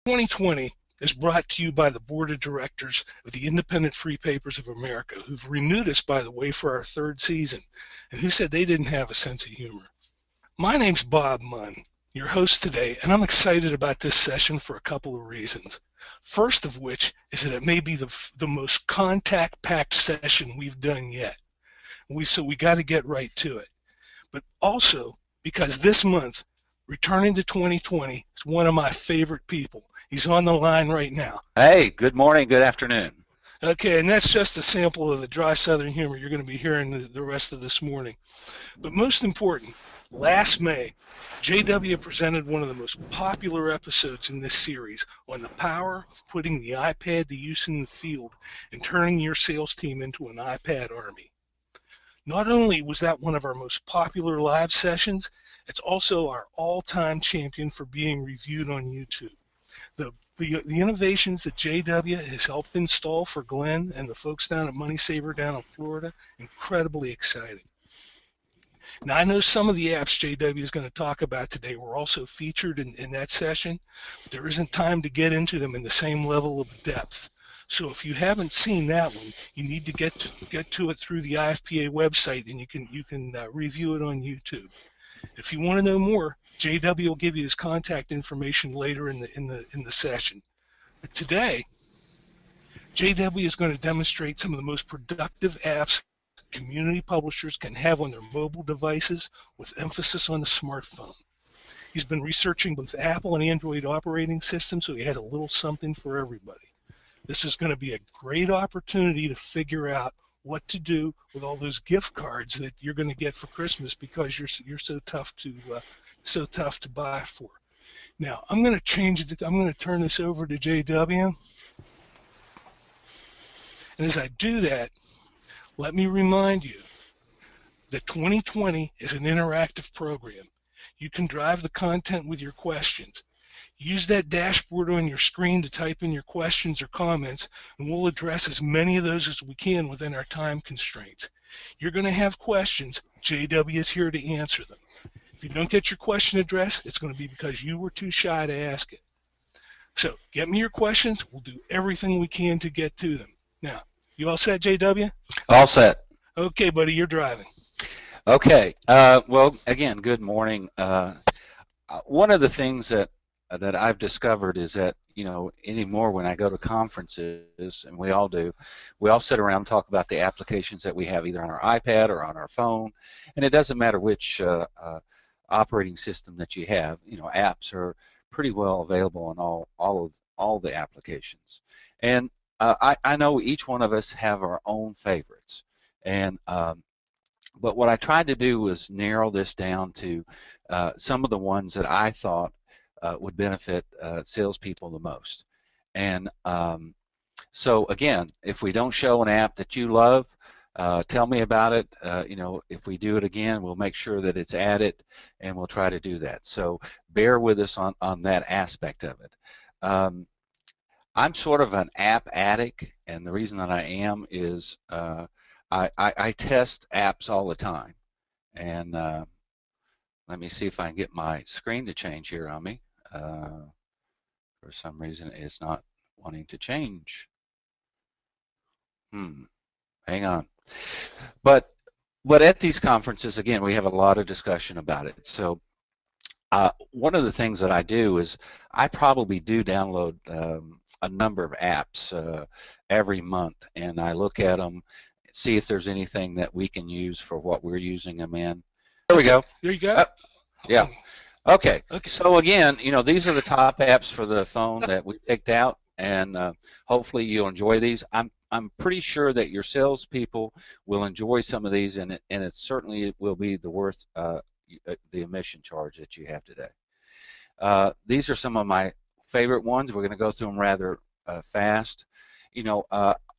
2020 is brought to you by the Board of Directors of the Independent Free Papers of America, who've renewed us, by the way, for our third season, and who said they didn't have a sense of humor. My name's Bob Munn, your host today, and I'm excited about this session for a couple of reasons. First of which is that it may be the most contact-packed session we've done yet. So we got to get right to it. But also because this month, returning to 2020, is one of my favorite people. He's on the line right now. Hey, good morning, good afternoon. Okay, and that's just a sample of the dry Southern humor you're going to be hearing the rest of this morning. But most important, last May, J.W. presented one of the most popular episodes in this series on the power of putting the iPad to use in the field and turning your sales team into an iPad army. Not only was that one of our most popular live sessions, it's also our all-time champion for being reviewed on YouTube. The innovations that J.W. has helped install for Glenn and the folks down at Money Saver down in Florida, incredibly exciting. Now, I know some of the apps J.W. is going to talk about today were also featured in that session, but there isn't time to get into them in the same level of depth. So if you haven't seen that one, you need to get to it through the IFPA website, and you can review it on YouTube. If you want to know more, J.W. will give you his contact information later in the session. But today, J.W. is going to demonstrate some of the most productive apps community publishers can have on their mobile devices, with emphasis on the smartphone. He's been researching both Apple and Android operating systems, so he has a little something for everybody. This is going to be a great opportunity to figure out what to do with all those gift cards that you're going to get for Christmas because you're so tough to buy for. Now, I'm going to change it. I'm going to turn this over to J.W. And as I do that, let me remind you that 2020 is an interactive program. You can drive the content with your questions. Use that dashboard on your screen to type in your questions or comments, and we'll address as many of those as we can within our time constraints. You're going to have questions. J.W. is here to answer them. If you don't get your question addressed, it's going to be because you were too shy to ask it. So get me your questions. We'll do everything we can to get to them. Now, you all set, J.W.? All set. Okay, buddy, you're driving. Okay. Well, again, good morning. One of the things that I've discovered is that, anymore when I go to conferences, and we all do, we all sit around and talk about the applications that we have either on our iPad or on our phone, and it doesn't matter which operating system that you have. Apps are pretty well available on all the applications, and I know each one of us have our own favorites, and but what I tried to do was narrow this down to some of the ones that I thought would benefit salespeople the most. And so again, if we don't show an app that you love, tell me about it. If we do it again, we'll make sure that it's added, and we'll try to do that. So bear with us on that aspect of it. I'm sort of an app addict, and the reason that I am is I test apps all the time. And let me see if I can get my screen to change here on me. For some reason, it's not wanting to change. Hang on. But at these conferences, again, we have a lot of discussion about it. So one of the things that I do is I probably do download a number of apps every month, and I look at them, see if there's anything that we can use for what we're using them in. There we go. There you go. Yeah. Okay. So again, these are the top apps for the phone that we picked out, and hopefully you'll enjoy these. I'm pretty sure that your salespeople will enjoy some of these, and it certainly will be the worth the admission charge that you have today. These are some of my favorite ones. We're going to go through them rather fast.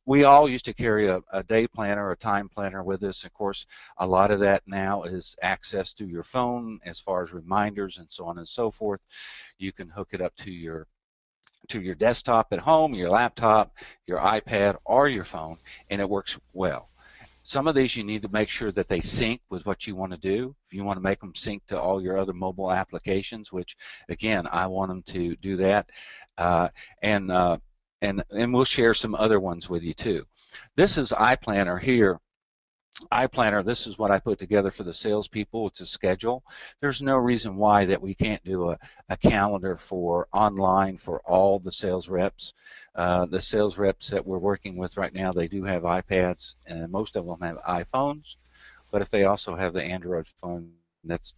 We all used to carry a day planner, a time planner with us. Of course, a lot of that now is access to your phone as far as reminders and so on and so forth. You can hook it up to your desktop at home, your laptop, your iPad, or your phone, and it works well. Some of these you need to make sure that they sync with what you want to do. If you want to make them sync to all your other mobile applications, which again, I want them to do that, uh, and uh, and we'll share some other ones with you too. This is iPlanner here. iPlanner, this is what I put together for the salespeople. It's a schedule. There's no reason why that we can't do a calendar for online for all the sales reps. The sales reps that we're working with right now, they do have iPads, and most of them have iPhones. But if they also have the Android phone, that's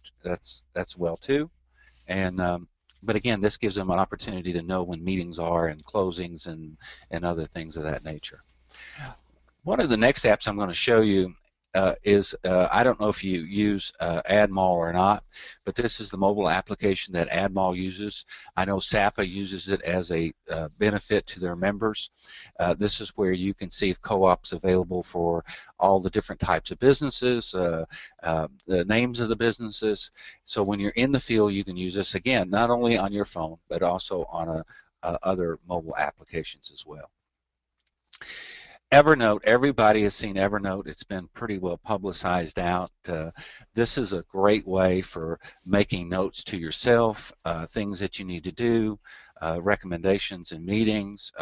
well too. And but again, this gives them an opportunity to know when meetings are and closings and other things of that nature. One of the next apps I'm going to show you is, I don't know if you use AdMall or not, but this is the mobile application that AdMall uses. I know SAPA uses it as a benefit to their members. This is where you can see if co-ops available for all the different types of businesses, the names of the businesses. So when you're in the field, you can use this again, not only on your phone, but also on other mobile applications as well. Evernote, everybody has seen Evernote. It's been pretty well publicized out. This is a great way for making notes to yourself, things that you need to do, recommendations in meetings,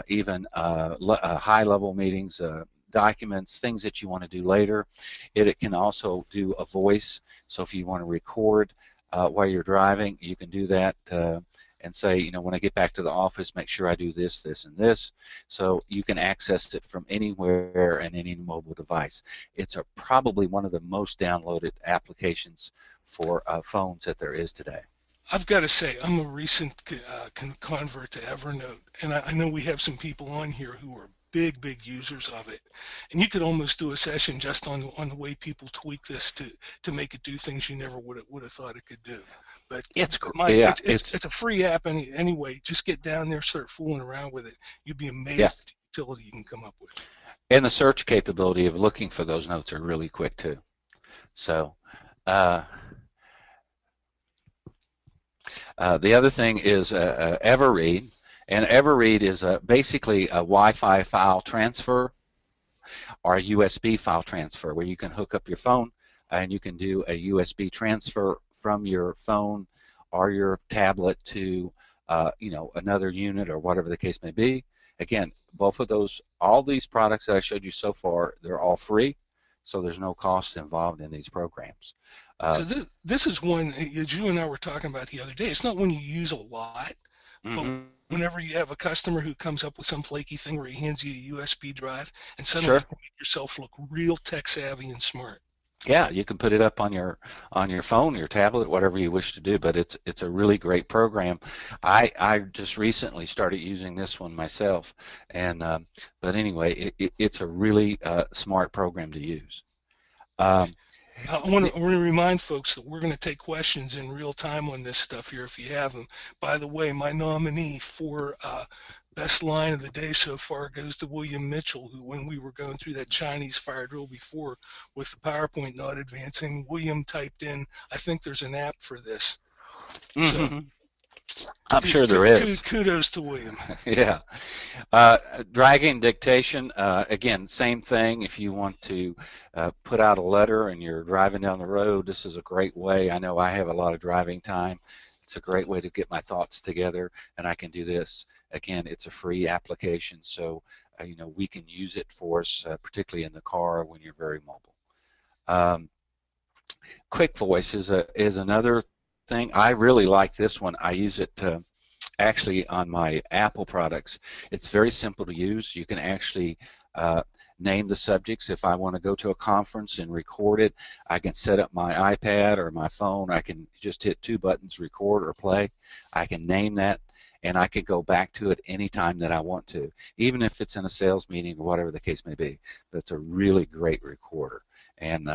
even high-level meetings, documents, things that you want to do later. It can also do a voice, so if you want to record while you're driving, you can do that. And say, you know, when I get back to the office, make sure I do this, this, and this. So you can access it from anywhere and any mobile device. It's probably one of the most downloaded applications for phones that there is today. I've got to say, I'm a recent convert to Evernote, and I know we have some people on here who are big users of it, and you could almost do a session just on the way people tweak this to make it do things you never would have thought it could do. But It's yeah, it's a free app anyway. Just get down there, start fooling around with it. You'd be amazed yeah. at the utility you can come up with. And the search capability of looking for those notes are really quick too. So the other thing is Everread. And Everread is basically a Wi-Fi file transfer or a USB file transfer where you can hook up your phone and you can do a USB transfer from your phone or your tablet to you know, another unit or whatever the case may be. Again, both of those, all these products that I showed you so far, they're all free, so there's no cost involved in these programs. So this is one, as you and I were talking about the other day. It's not one you use a lot, but Mm-hmm. whenever you have a customer who comes up with some flaky thing where he hands you a USB drive, and suddenly you Sure. can make yourself look real tech savvy and smart. Yeah, you can put it up on your phone, your tablet, whatever you wish to do. But it's a really great program. I just recently started using this one myself, and but anyway, it's a really smart program to use. Okay. Um, I want to remind folks that we're going to take questions in real time on this stuff here if you have them. By the way, my nominee for best line of the day so far goes to William Mitchell, who, when we were going through that Chinese fire drill before with the PowerPoint not advancing, William typed in, I think there's an app for this. So mhm. I'm sure there is. kudos to William. Yeah. Dragging dictation, again, same thing. If you want to put out a letter and you're driving down the road, this is a great way. I know I have a lot of driving time. It's a great way to get my thoughts together, and I can do this. Again, it's a free application, so you know, we can use it for us, particularly in the car when you're very mobile. Um, Quick Voice is another thing. I really like this one. I use it actually on my Apple products. It's very simple to use. You can actually name the subjects. If I want to go to a conference and record it, I can set up my iPad or my phone. I can just hit two buttons, record or play. I can name that, and I can go back to it anytime that I want to, even if it's in a sales meeting or whatever the case may be. But it's a really great recorder. And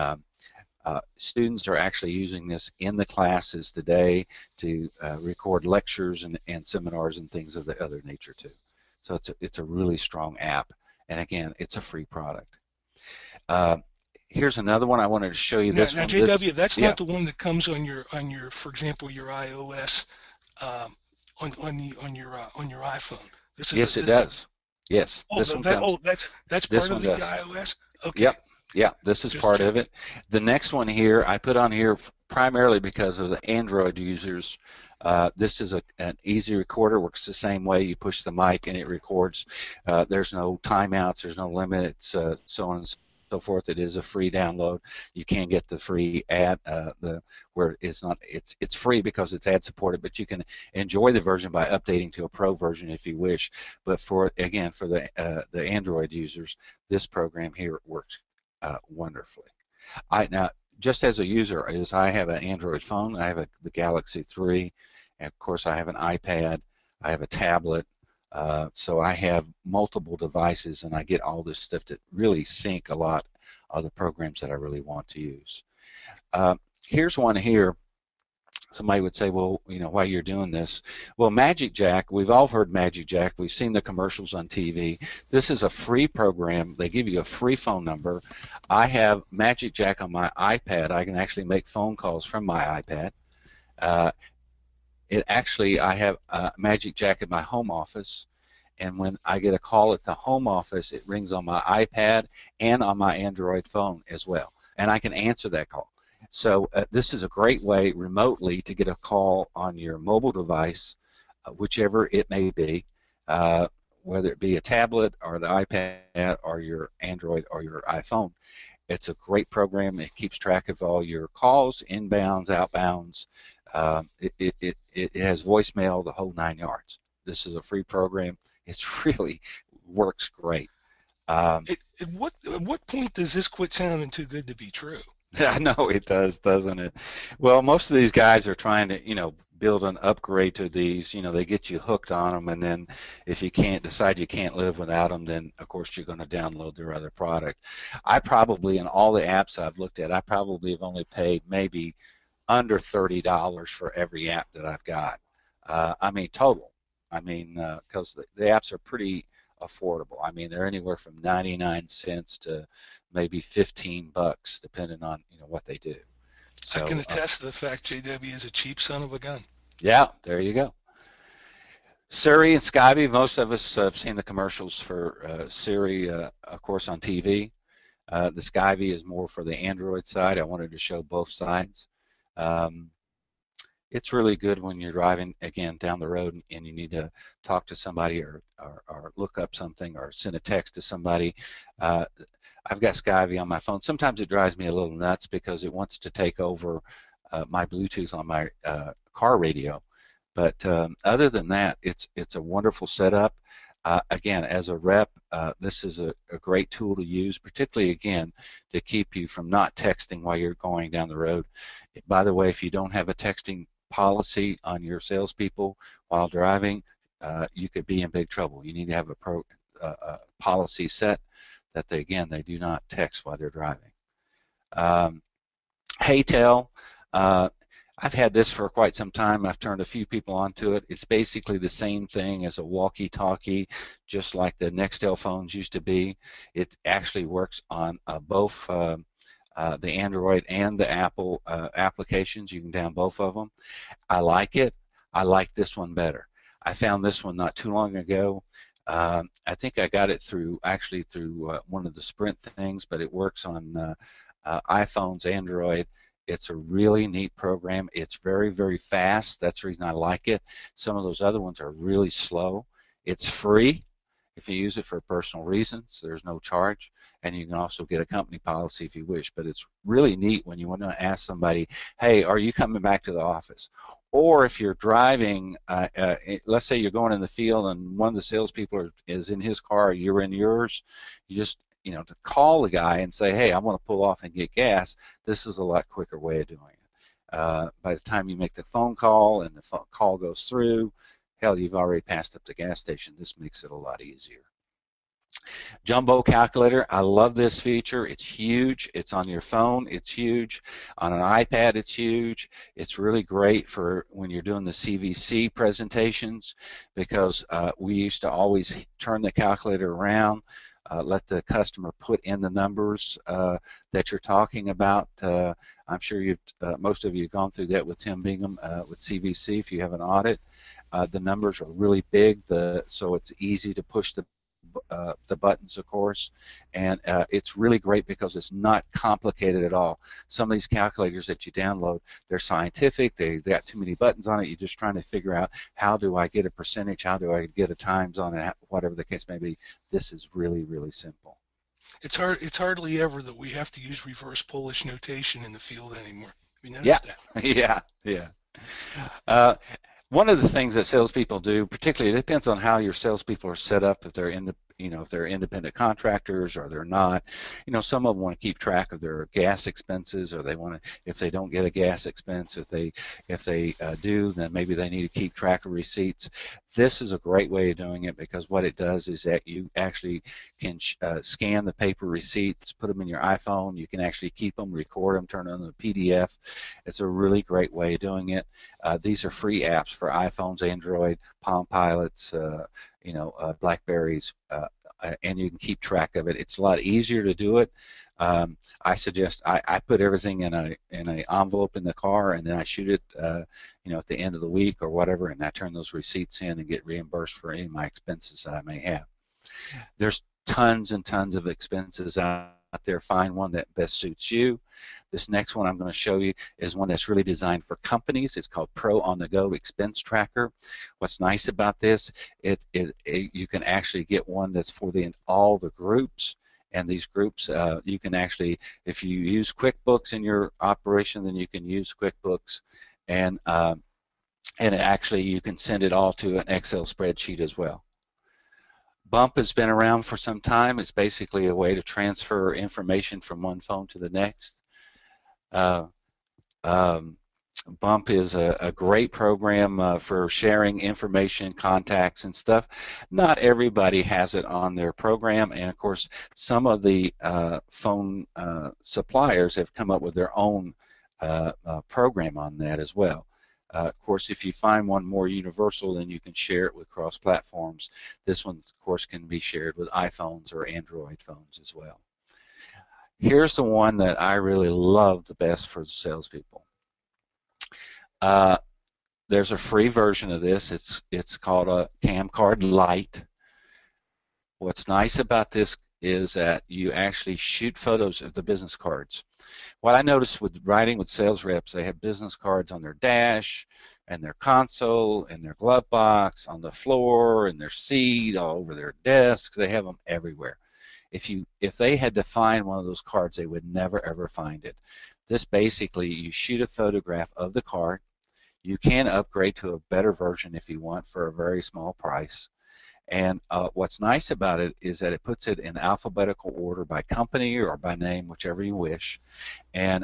students are actually using this in the classes today to record lectures and seminars and things of the other nature too. So it's a really strong app, and again, it's a free product. Here's another one I wanted to show you. This Now one. JW, that's Yeah. not the one that comes on your for example, your iOS on your iPhone. This is Yes, it does. Yes, oh this one comes. that's This part one of the does. iOS. Okay, Yep. Yeah, this is just part of checking. it. The next one here, I put on here primarily because of the Android users. This is an easy recorder, works the same way. You push the mic and it records. There's no timeouts, there's no limits, so on and so forth. It is a free download. You can get the free ad, where it's not, it's free because it's ad supported, but you can enjoy the version by updating to a pro version if you wish. But for, again, for the Android users, this program here works wonderfully. Now, just as a user, is I have an Android phone. I have the Galaxy 3, and of course I have an iPad. I have a tablet. So I have multiple devices, and I get all this stuff that really sync a lot of the programs that I really want to use. Here's one here. Somebody would say, well, why you're doing this. Well, Magic Jack, we've all heard Magic Jack. We've seen the commercials on TV. This is a free program. They give you a free phone number. I have Magic Jack on my iPad. I can actually make phone calls from my iPad. Uh, I have Magic Jack at my home office. And when I get a call at the home office, it rings on my iPad and on my Android phone as well. And I can answer that call. So this is a great way remotely to get a call on your mobile device, whichever it may be, uh, whether it be a tablet or the iPad or your Android or your iPhone. It's a great program. It keeps track of all your calls, inbounds, outbounds. It has voicemail, the whole 9 yards. This is a free program. It's really works great. Um, At what point does this quit sounding too good to be true? I know it does, doesn't it? Well, most of these guys are trying to, build an upgrade to these. They get you hooked on them, and then if you can't decide you can't live without them, then of course you're going to download their other product. I probably, in all the apps I've looked at, I probably have only paid maybe under $30 for every app that I've got. I mean, total. I mean, because the apps are pretty affordable. I mean, they're anywhere from 99 cents to maybe 15 bucks, depending on what they do. I can So, attest to the fact JW is a cheap son of a gun. yeah, there you go. Siri and Skype. Most of us have seen the commercials for Siri, of course, on TV. The Skype is more for the Android side. I wanted to show both sides. Um, it's really good when you're driving, again, down the road and you need to talk to somebody or look up something or send a text to somebody. Uh, I've got Skype on my phone. Sometimes it drives me a little nuts because it wants to take over my Bluetooth on my car radio. But other than that, it's a wonderful setup. Again, as a rep, this is a great tool to use, particularly, again, to keep you from not texting while you're going down the road. By the way, if you don't have a texting policy on your salespeople while driving, you could be in big trouble. You need to have a policy set that they do not text while they're driving. Haytel, uh, I've had this for quite some time. I've turned a few people onto it. It's basically the same thing as a walkie-talkie, just like the Nextel phones used to be. It actually works on both the Android and the Apple applications. You can download both of them. I like it. I like this one better. I found this one not too long ago. I think I got it through one of the Sprint things, but it works on iPhones, Android. It's a really neat program. It's very, very fast. That's the reason I like it. Some of those other ones are really slow. It's free if you use it for personal reasons. There's no charge, and you can also get a company policy if you wish. But it's really neat when you want to ask somebody, hey, are you coming back to the office? Or if you're driving, let's say you're going in the field and one of the salespeople is in his car, you're in yours, you just to call the guy and say, hey, I want to pull off and get gas, this is a lot quicker way of doing it. By the time you make the phone call and the call goes through, hell, you've already passed up the gas station. This makes it a lot easier. Jumbo calculator, I love this feature. It's huge. It's on your phone. It's huge. On an iPad, it's huge. It's really great for when you're doing the CVC presentations because we used to always turn the calculator around, let the customer put in the numbers that you're talking about. I'm sure most of you have gone through that with Tim Bingham with CVC if you have an audit. The numbers are really big, so it's easy to push the the buttons, of course, and it's really great because it's not complicated at all. Some of these calculators that you download, they're scientific, they got too many buttons on it, you're just trying to figure out how do I get a percentage, how do I get a times on it, whatever the case may be. This is really, really simple. It's hardly ever that we have to use reverse Polish notation in the field anymore. Have you Yeah, noticed that? yeah, yeah. Uh, One of the things that salespeople do, particularly, it depends on how your salespeople are set up. If they're in the, if they're independent contractors or they're not, some of them want to keep track of their gas expenses, or they want to, if they don't get a gas expense, if they do, then maybe they need to keep track of receipts. This is a great way of doing it because what it does is that you actually can scan the paper receipts, put them in your iPhone. You can actually keep them, record them, turn them into a PDF. It's a really great way of doing it. These are free apps for iPhones, Android, Palm Pilots, Blackberries, and you can keep track of it. It's a lot easier to do it. I suggest I put everything in a envelope in the car, and then I shoot it, at the end of the week or whatever, and I turn those receipts in and get reimbursed for any of my expenses that I may have. There's tons and tons of expenses out there. Find one that best suits you. This next one I'm going to show you is one that's really designed for companies. It's called Pro on the Go Expense Tracker. What's nice about this, you can actually get one that's for all the groups. And these groups, you can actually, if you use QuickBooks in your operation, then you can use QuickBooks, and actually you can send it all to an Excel spreadsheet as well. Bump has been around for some time. It's basically a way to transfer information from one phone to the next. Uh, um, Bump is a great program for sharing information, contacts, and stuff. Not everybody has it on their program, and of course, some of the phone suppliers have come up with their own program on that as well. Of course, if you find one more universal, then you can share it with cross platforms. This one, of course, can be shared with iPhones or Android phones as well. Here's the one that I really love the best for the salespeople. There's a free version of this. It's called a Camcard Lite. What's nice about this is that you actually shoot photos of the business cards. What I noticed with writing with sales reps, they have business cards on their dash, and their console, and their glove box, on the floor, and their seat, all over their desks. They have them everywhere. If they had to find one of those cards, they would never ever find it. This basically, you shoot a photograph of the card. You can upgrade to a better version if you want for a very small price. And what's nice about it is that it puts it in alphabetical order by company or by name, whichever you wish. And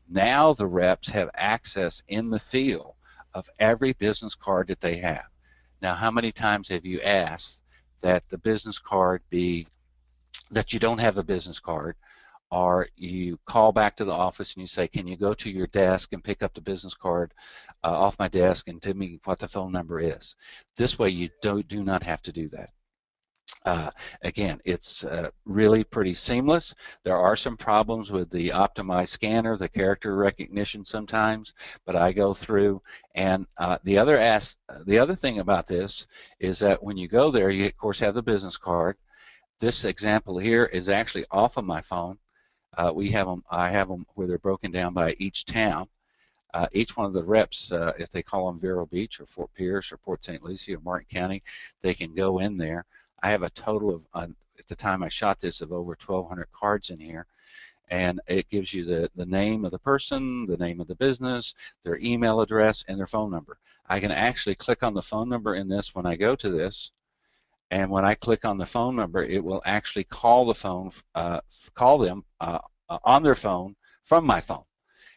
now the reps have access in the field of every business card that they have. Now, how many times have you asked that the business card be that you don't have a business card, or you call back to the office and you say, can you go to your desk and pick up the business card off my desk and tell me what the phone number is? This way you do not have to do that. Again, it's really pretty seamless. There are some problems with the optimized scanner, the character recognition sometimes, but I go through. And the other thing about this is that when you go there, you of course have the business card. This example here is actually off of my phone. I have them where they're broken down by each town. Each one of the reps, if they call them Vero Beach or Fort Pierce or Port St. Lucie or Martin County, they can go in there. I have a total of, at the time I shot this, of over 1,200 cards in here. And it gives you the name of the person, the name of the business, their email address, and their phone number. I can actually click on the phone number in this when I go to this. And when I click on the phone number, it will actually call them on their phone from my phone.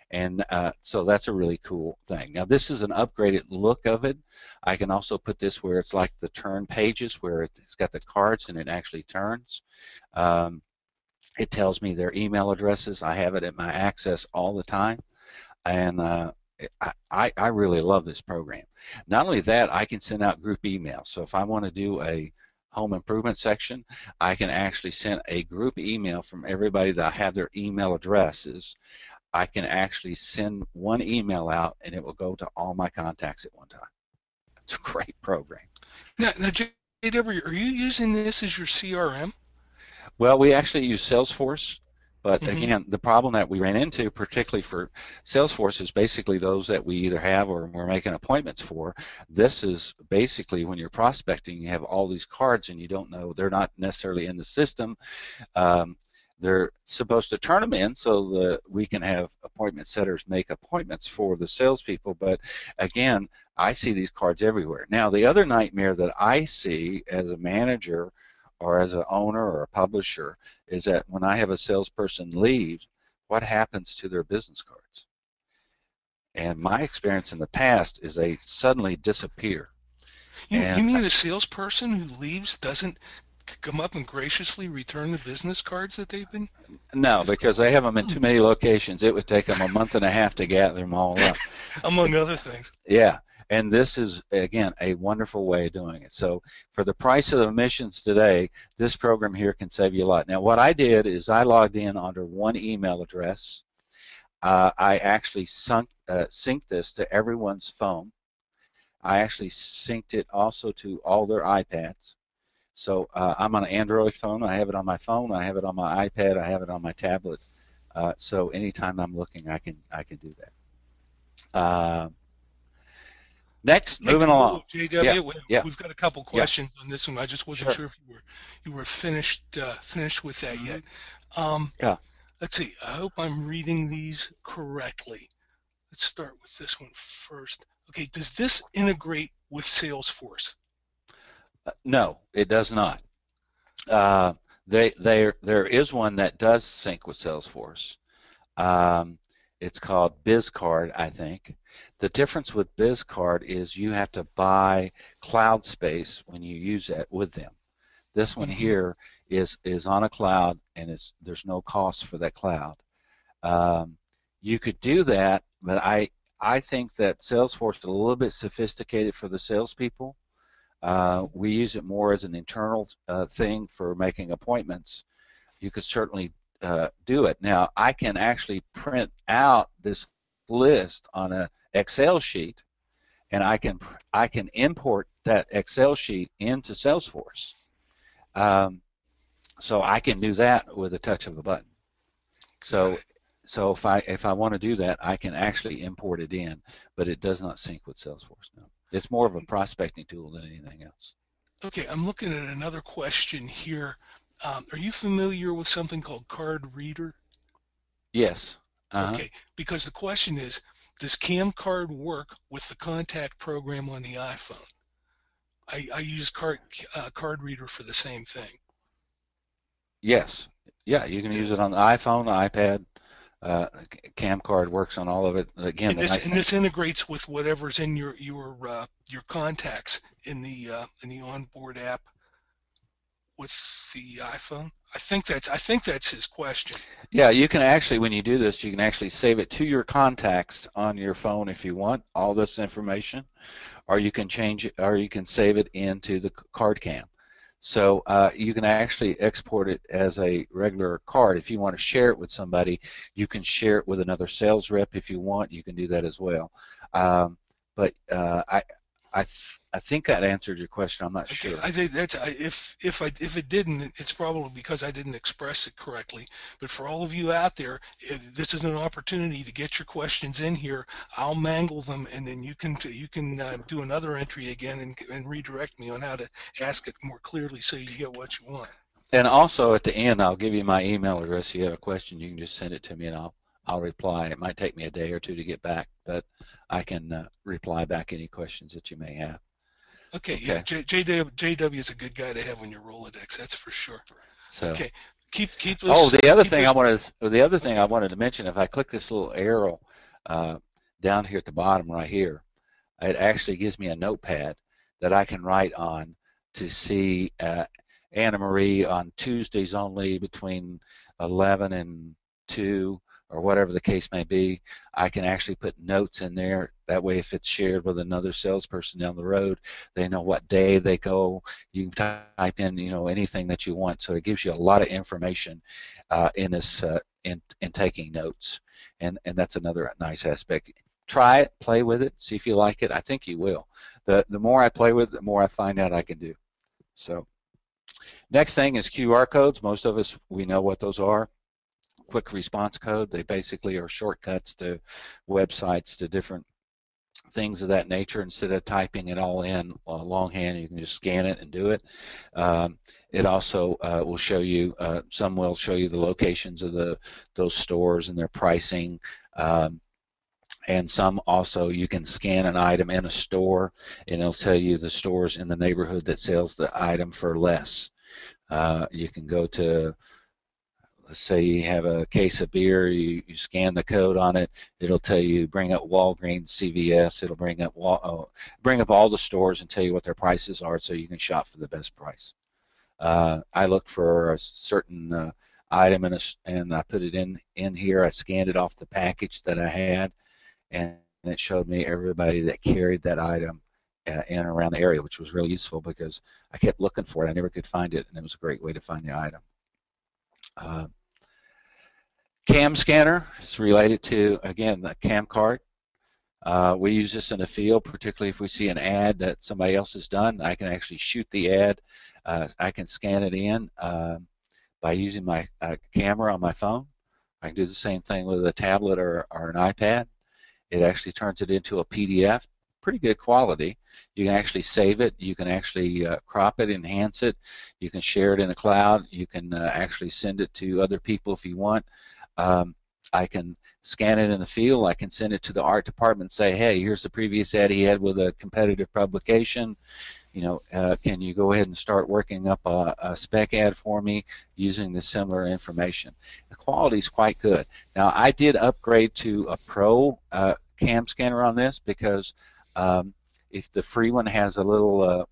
And so that's a really cool thing. Now, this is an upgraded look of it. I can also put this where it's like the turn pages, where it's got the cards and it actually turns. It tells me their email addresses. I have it at my access all the time. And I really love this program. Not only that, I can send out group emails. So if I want to do a home improvement section, I can actually send a group email from everybody that I have their email addresses. I can actually send one email out and it will go to all my contacts at one time. It's a great program. Now JW, are you using this as your CRM? Well, we actually use Salesforce, but Mm-hmm. again, the problem that we ran into, particularly for Salesforce, is basically those that we either have or we're making appointments for. This is basically when you're prospecting, you have all these cards and you don't know, they're not necessarily in the system. Um, they're supposed to turn them in so that we can have appointment setters make appointments for the salespeople. But again, I see these cards everywhere. Now, the other nightmare that I see as a manager or as an owner or a publisher is that when I have a salesperson leave, what happens to their business cards? And my experience in the past is they suddenly disappear. You And mean a salesperson who leaves doesn't come up and graciously return the business cards that no, they've because they collected? have them in too many locations. It would take them a month and a half to gather them all up. Among other things. Yeah, and this is again a wonderful way of doing it. So for the price of admissions today, this program here can save you a lot. Now, what I did is I logged in under one email address. I actually synced this to everyone's phone. I actually synced it also to all their iPads. So I'm on an Android phone. I have it on my phone. I have it on my iPad. I have it on my tablet. So anytime I'm looking, I can do that. Next, Hey, moving along. Yeah, JW, yeah, we've got a couple yeah. questions on this one. I just wasn't Sure. sure if you were finished with that Hmm. yet. Um, Yeah. let's see. I hope I'm reading these correctly. Let's start with this one first. Okay, does this integrate with Salesforce? No, it does not. Uh, there is one that does sync with Salesforce. Um, it's called BizCard, I think. The difference with BizCard is you have to buy cloud space when you use it with them. This one Hmm. here is on a cloud and there's no cost for that cloud. Um, you could do that, but I think that Salesforce is a little bit sophisticated for the salespeople. We use it more as an internal thing for making appointments. You could certainly do it. Now, I can actually print out this list on an Excel sheet, and I can import that Excel sheet into Salesforce. Um, so I can do that with a touch of a button. Got So it. so if I want to do that, I can actually import it in, but it does not sync with Salesforce. No, it's more of a prospecting tool than anything else. Okay, I'm looking at another question here. Are you familiar with something called Card Reader? Yes. Uh-huh. Okay, because the question is, does CamCard work with the contact program on the iPhone? I use Card Reader for the same thing. Yes. Yeah, you It can use it does. on the iPhone, the iPad. Uh, Camcard works on all of it. Again, And the this nice and thing. this integrates with whatever's in your contacts in the onboard app with the iPhone. I think that's his question. Yeah, you can actually, when you do this, you can actually save it to your contacts on your phone if you want all this information, or you can change it, or you can save it into the card cam. So you can actually export it as a regular card. If you want to share it with somebody, you can share it with another sales rep if you want. You can do that as well. Um, but I think that answered your question. I'm not Okay, sure. I think that's if it didn't, it's probably because I didn't express it correctly. But for all of you out there, this is an opportunity to get your questions in here. I'll mangle them, and then you can do another entry again and redirect me on how to ask it more clearly so you get what you want. And also at the end, I'll give you my email address. If you have a question, you can just send it to me, and I'll reply. It might take me a day or two to get back, but I can reply back any questions that you may have. Okay, yeah, Okay. JW is a good guy to have on your Rolodex, that's for sure. So. Okay, keep Oh, those keep those. the other thing I Okay, wanted to mention, if I click this little arrow uh, down here at the bottom right here, it actually gives me a notepad that I can write on to see Anna Marie on Tuesdays only between 11 and 2 or whatever the case may be. I can actually put notes in there. That way, if it's shared with another salesperson down the road, they know what day they go. You can type in, anything that you want. So it gives you a lot of information in this in taking notes, and that's another nice aspect. Try it, play with it, see if you like it. I think you will. The more I play with it, the more I find out I can do. So next thing is QR codes. Most of us, we know what those are. Quick response code. They basically are shortcuts to websites, to different things of that nature. Instead of typing it all in longhand, you can just scan it and do it. It also will show you, some will show you the locations of those stores and their pricing. And some also, you can scan an item in a store and it'll tell you the stores in the neighborhood that sells the item for less. You can go to, let's say you have a case of beer, you scan the code on it, it'll tell you bring up Walgreens, CVS, it'll bring up all the stores and tell you what their prices are so you can shop for the best price. I looked for a certain item and I put it in here. I scanned it off the package that I had, and it showed me everybody that carried that item in and around the area, which was really useful because I kept looking for it. I never could find it, and it was a great way to find the item. Cam scanner is related to, again, the cam card. We use this in the field, particularly if we see an ad that somebody else has done. I can actually shoot the ad. I can scan it in by using my camera on my phone. I can do the same thing with a tablet or an iPad. It actually turns it into a PDF, pretty good quality. You can actually save it. You can actually crop it, enhance it. You can share it in the cloud. You can actually send it to other people if you want. I can scan it in the field. I can send it to the art department and say, hey, here's the previous ad he had with a competitive publication. Can you go ahead and start working up a spec ad for me using the similar information? The quality is quite good. Now, I did upgrade to a pro cam scanner on this because if the free one has a little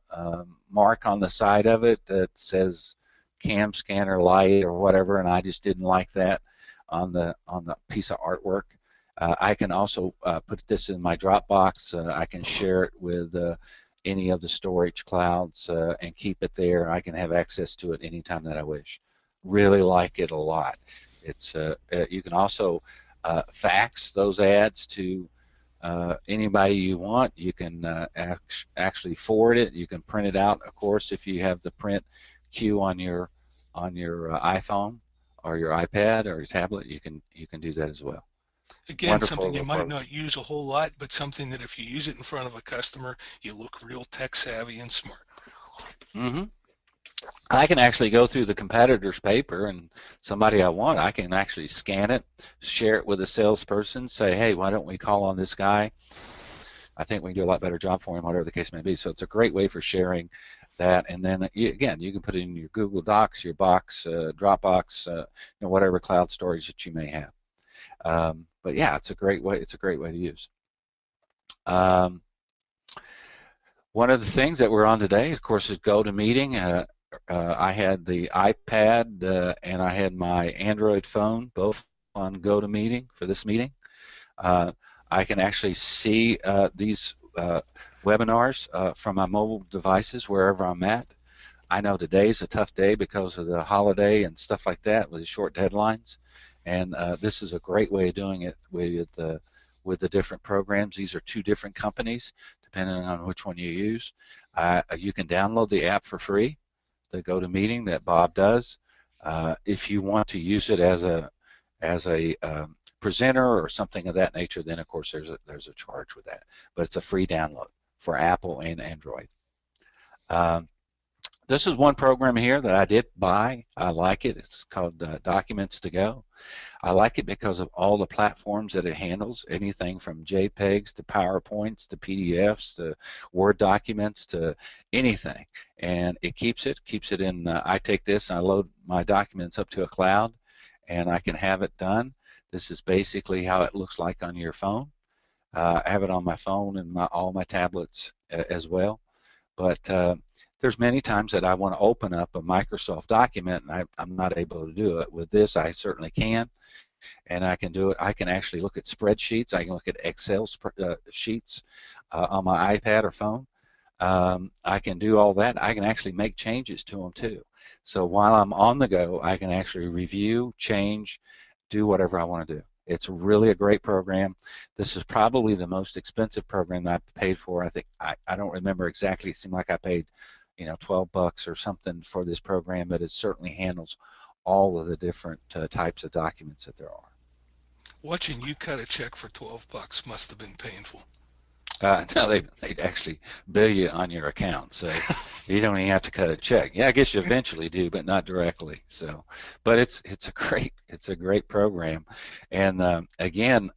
mark on the side of it that says cam scanner light or whatever, and I just didn't like that on the piece of artwork. I can also put this in my Dropbox. I can share it with any of the storage clouds and keep it there. I can have access to it anytime that I wish. Really like it a lot. It's you can also fax those ads to anybody you want. You can actually forward it. You can print it out, of course, if you have the print queue on your iPhone or your iPad or your tablet. You can do that as well. Again, Wonderful something you little might program. not use a whole lot, but something that if you use it in front of a customer, you look real tech savvy and smart. Mm-hmm. I can actually go through the competitor's paper and somebody I want, I can actually scan it, share it with a salesperson, say, hey, why don't we call on this guy? I think we can do a lot better job for him, whatever the case may be. So it's a great way for sharing that. And then, again, you can put it in your Google Docs, your Box, Dropbox, whatever cloud storage that you may have. But yeah, it's a great way. It's a great way to use. One of the things that we're on today, of course, is GoToMeeting. I had the iPad and I had my Android phone both on GoToMeeting for this meeting. I can actually see these webinars from my mobile devices wherever I'm at. I know today's a tough day because of the holiday and stuff like that with the short deadlines, and this is a great way of doing it with the different programs. These are two different companies depending on which one you use. You can download the app for free, the GoToMeeting that Bob does. If you want to use it as a presenter or something of that nature, then of course there's a charge with that. But it's a free download for Apple and Android. This is one program here that I did buy. I like it. It's called Documents to Go. I like it because of all the platforms that it handles, anything from JPEGs to PowerPoints to PDFs to Word documents to anything. And it keeps it in, I take this and I load my documents up to a cloud and I can have it done. This is basically how it looks like on your phone. I have it on my phone and all my tablets as well. But there's many times that I want to open up a Microsoft document and I'm not able to do it. With this, I certainly can, and I can do it. I can actually look at spreadsheets. I can look at Excel sheets on my iPad or phone. I can do all that. I can actually make changes to them too. So while I'm on the go, I can actually review, change, do whatever I want to do. It's really a great program. This is probably the most expensive program I've paid for. I think I don't remember exactly. It seemed like I paid $12 or something for this program, but it certainly handles all of the different types of documents that there are. Watching you cut a check for $12 must have been painful. No, they actually bill you on your account, so you don't even have to cut a check. Yeah, I guess you eventually do, but not directly. So, but it's a great program, and again,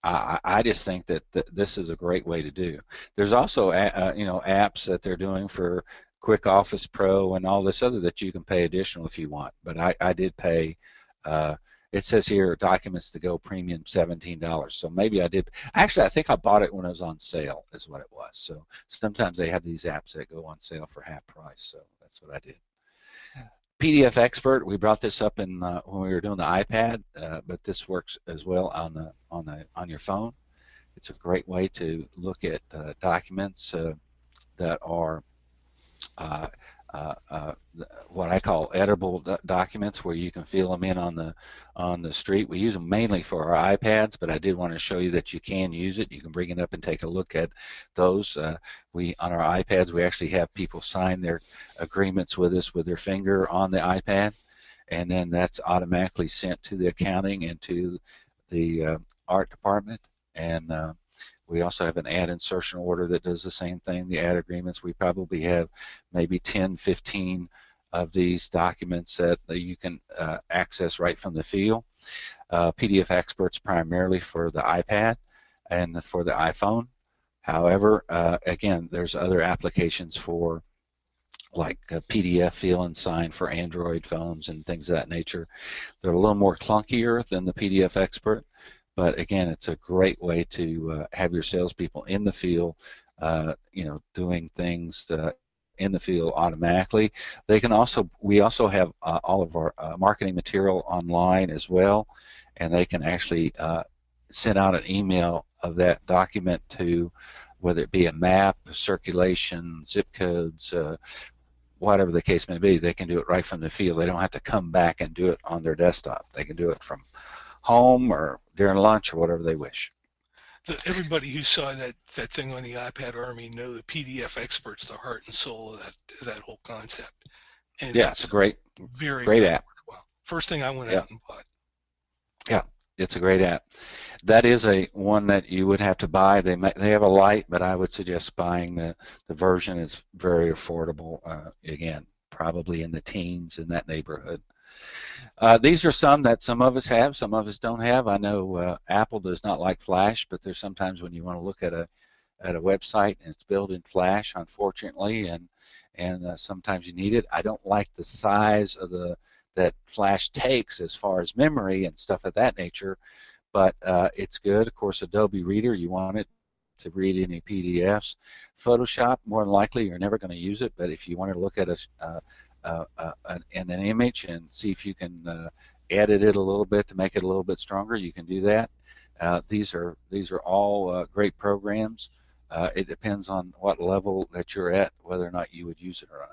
I just think that this is a great way to do. There's also apps that they're doing for Quick Office Pro and all this other that you can pay additional if you want. But I did pay. Uh, it says here documents to go premium $17. So maybe I did. Actually, I think I bought it when it was on sale. Is what it was. So sometimes they have these apps that go on sale for half price. So that's what I did. PDF Expert, we brought this up in when we were doing the iPad, but this works as well on your phone. It's a great way to look at documents that are uh, what I call editable documents, where you can fill them in on the street. We use them mainly for our iPads, but I did want to show you that you can use it. You can bring it up and take a look at those. We on our iPads, we actually have people sign their agreements with us with their finger on the iPad, and then that's automatically sent to the accounting and to the art department. And we also have an ad insertion order that does the same thing, the ad agreements. We probably have maybe 10, 15 of these documents that you can access right from the field. PDF Expert's primarily for the iPad and for the iPhone. However, again, there's other applications for like PDF fill and sign for Android phones and things of that nature. They're a little more clunkier than the PDF Expert. But again, it's a great way to have your salespeople in the field, doing things in the field automatically. We also have all of our marketing material online as well, and they can actually send out an email of that document to, whether it be a map, circulation, zip codes, whatever the case may be. They can do it right from the field. They don't have to come back and do it on their desktop. They can do it from home or during lunch or whatever they wish. Everybody who saw that thing on the iPad Army know the PDF Expert's the heart and soul of that whole concept. And Yeah, it's a very, great very app. worthwhile. First thing I went Yeah, out and bought. yeah, it's a great app. That is a one that you would have to buy. They have a light, but I would suggest buying the version. It's very affordable. Again, probably in the teens, in that neighborhood. These are some that some of us have, some of us don't have. I know Apple does not like Flash, but there's sometimes when you want to look at a website and it's built in Flash, unfortunately, and sometimes you need it. I don't like the size of that Flash takes as far as memory and stuff of that nature, but it's good. Of course, Adobe Reader, you want it to read any PDFs. Photoshop, more than likely, you're never going to use it, but if you want to look at an image and see if you can edit it a little bit to make it a little bit stronger, you can do that. These are all great programs. It depends on what level that you're at, whether or not you would use it or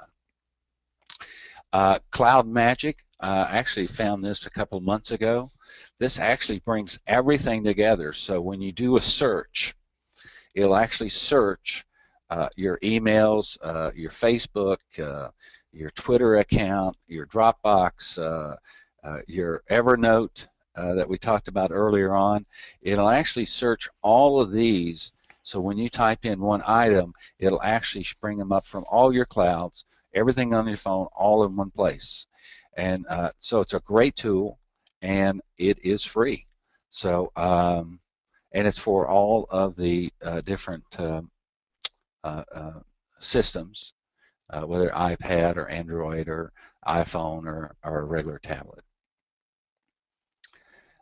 not. Cloud Magic, I actually found this a couple months ago. This actually brings everything together. So when you do a search, it'll actually search your emails, your Facebook, your Twitter account, your Dropbox, your Evernote that we talked about earlier on. It'll actually search all of these. So when you type in one item, it'll actually bring them up from all your clouds, everything on your phone, all in one place. And so it's a great tool, and it is free. So and it's for all of the different systems, whether iPad or Android or iPhone or a regular tablet.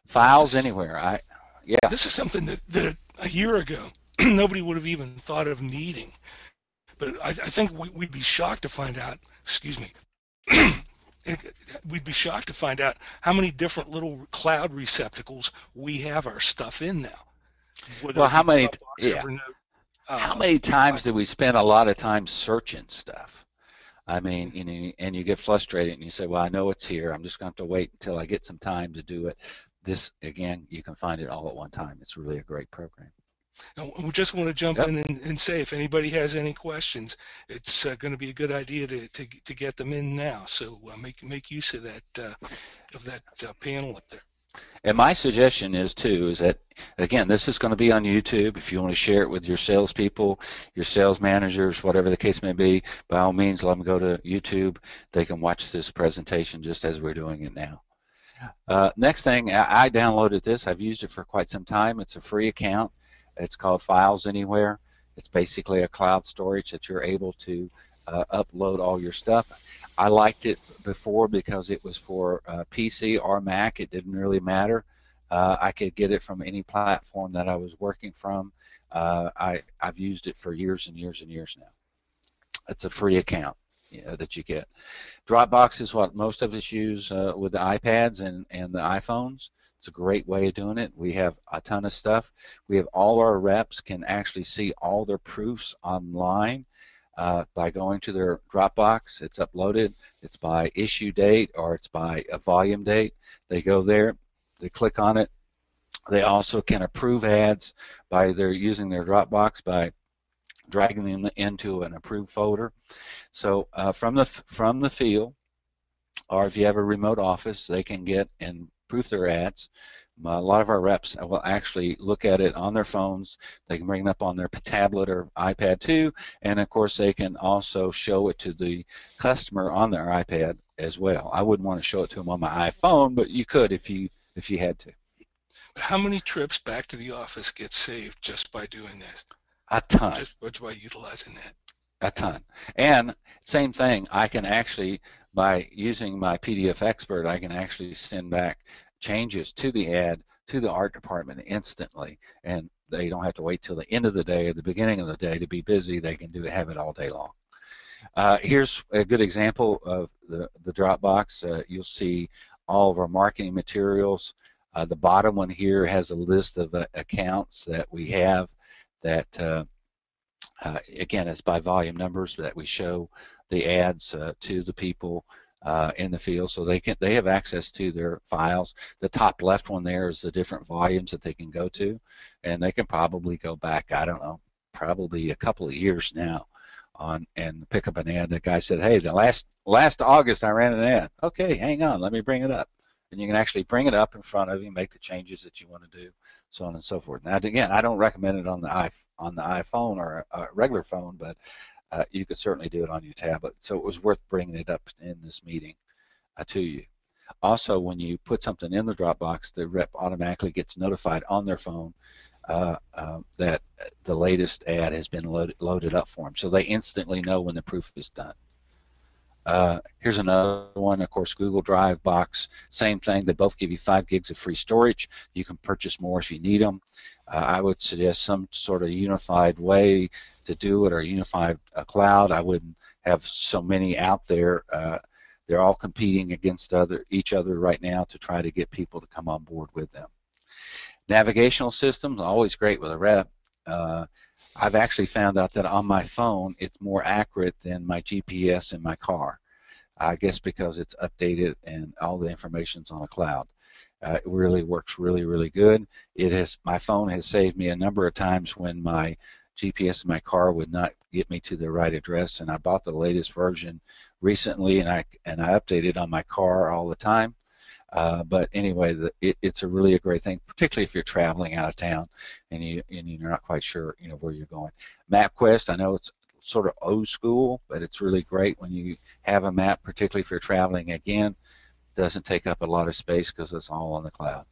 Files This anywhere. Yeah. this is something that a year ago nobody would have even thought of needing. But I think we'd be shocked to find out. Excuse me. We'd be shocked to find out how many different little cloud receptacles we have our stuff in now. Whether Well, it be Dropbox, yeah. Evernote, How many times do iCloud. we spend a lot of time searching stuff? I mean, and you get frustrated and you say, well, I know it's here. I'm just going to have to wait until I get some time to do it. This, again, you can find it all at one time. It's really a great program. And we just want to jump Yep. in and say if anybody has any questions, it's going to be a good idea to get them in now. So make use of that panel up there. And my suggestion is too is that again, this is going to be on YouTube. If you want to share it with your salespeople, your sales managers, whatever the case may be, by all means, let them go to YouTube. They can watch this presentation just as we're doing it now. Next thing, I downloaded this. I've used it for quite some time. It's a free account. It's called Files Anywhere. It's basically a cloud storage that you're able to upload all your stuff. I liked it before because it was for PC or Mac. It didn't really matter. I could get it from any platform that I was working from. I've used it for years and years and years now. It's a free account that you get. Dropbox is what most of us use with the iPads and the iPhones. It's a great way of doing it. We have a ton of stuff. We have all our reps can actually see all their proofs online by going to their Dropbox. It's uploaded. It's by issue date or it's by a volume date. They go there. They click on it. They also can approve ads by their using their Dropbox by dragging them into an approved folder. So from the field, or if you have a remote office, they can get and proof their ads. A lot of our reps will actually look at it on their phones. They can bring it up on their tablet or iPad too, and of course they can also show it to the customer on their iPad as well. I wouldn't want to show it to them on my iPhone, but you could if you had to. How many trips back to the office get saved just by doing this? A ton. Just by utilizing that. A ton. And same thing, I can actually, by using my PDF expert, I can actually send back changes to the ad to the art department instantly, and they don't have to wait till the end of the day or the beginning of the day to be busy. They can have it all day long. Here's a good example of the Dropbox. You'll see all of our marketing materials. The bottom one here has a list of accounts that we have that again, it's by volume numbers that we show the ads to the people in the field, so they have access to their files. The top left one there is the different volumes that they can go to, and they can probably go back, I don't know, probably a couple of years now on and pick up an ad. The guy said, "Hey, the last August I ran an ad." Okay, hang on, let me bring it up, and you can actually bring it up in front of you, make the changes that you want to do, so on and so forth. Now, again, I don't recommend it on the iPhone or a regular phone, but you could certainly do it on your tablet. So it was worth bringing it up in this meeting to you. Also, when you put something in the Dropbox, the rep automatically gets notified on their phone that the latest ad has been loaded up for them. So they instantly know when the proof is done. Here's another one, of course, Google Drive Box, same thing. They both give you 5 gigs of free storage. You can purchase more if you need them. I would suggest some sort of unified way to do it, or a unified cloud. I wouldn't have so many out there. They're all competing against each other right now to try to get people to come on board with them. Navigational systems, always great with a rep. I've actually found out that on my phone it's more accurate than my GPS in my car. I guess because it's updated and all the information's on a cloud. It really works really good. My phone has saved me a number of times when my GPS in my car would not get me to the right address, and I bought the latest version recently, and I update it on my car all the time. But anyway, it's a great thing, particularly if you're traveling out of town and you're not quite sure where you're going. MapQuest, I know it's sort of old school, but it's really great when you have a map, particularly if you're traveling. Again, doesn't take up a lot of space because it's all on the cloud.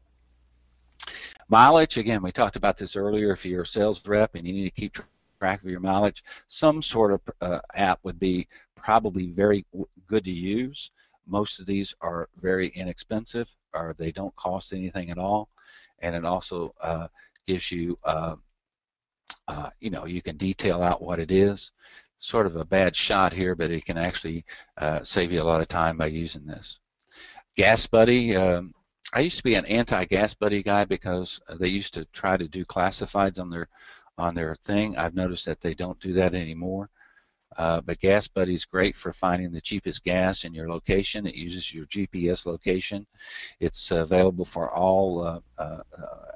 Mileage, again, we talked about this earlier. If you're a sales rep and you need to keep track of your mileage, some sort of app would be probably very good to use. Most of these are very inexpensive, or they don't cost anything at all, and it also gives you, you can detail out what it is. Sort of a bad shot here, but it can actually save you a lot of time by using this. Gas Buddy. I used to be an anti-Gas Buddy guy because they used to try to do classifieds on their thing. I've noticed that they don't do that anymore. But Gas Buddy is great for finding the cheapest gas in your location. It uses your GPS location. It's available for all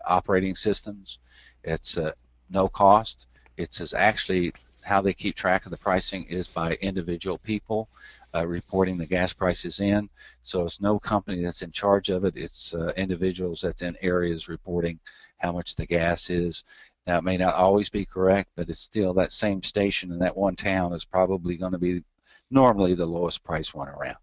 operating systems. It's no cost. It's actually how they keep track of the pricing is by individual people reporting the gas prices in. So it's no company that's in charge of it. It's individuals that's in areas reporting how much the gas is. Now, it may not always be correct, but it's still that same station in that one town is probably going to be normally the lowest price one around.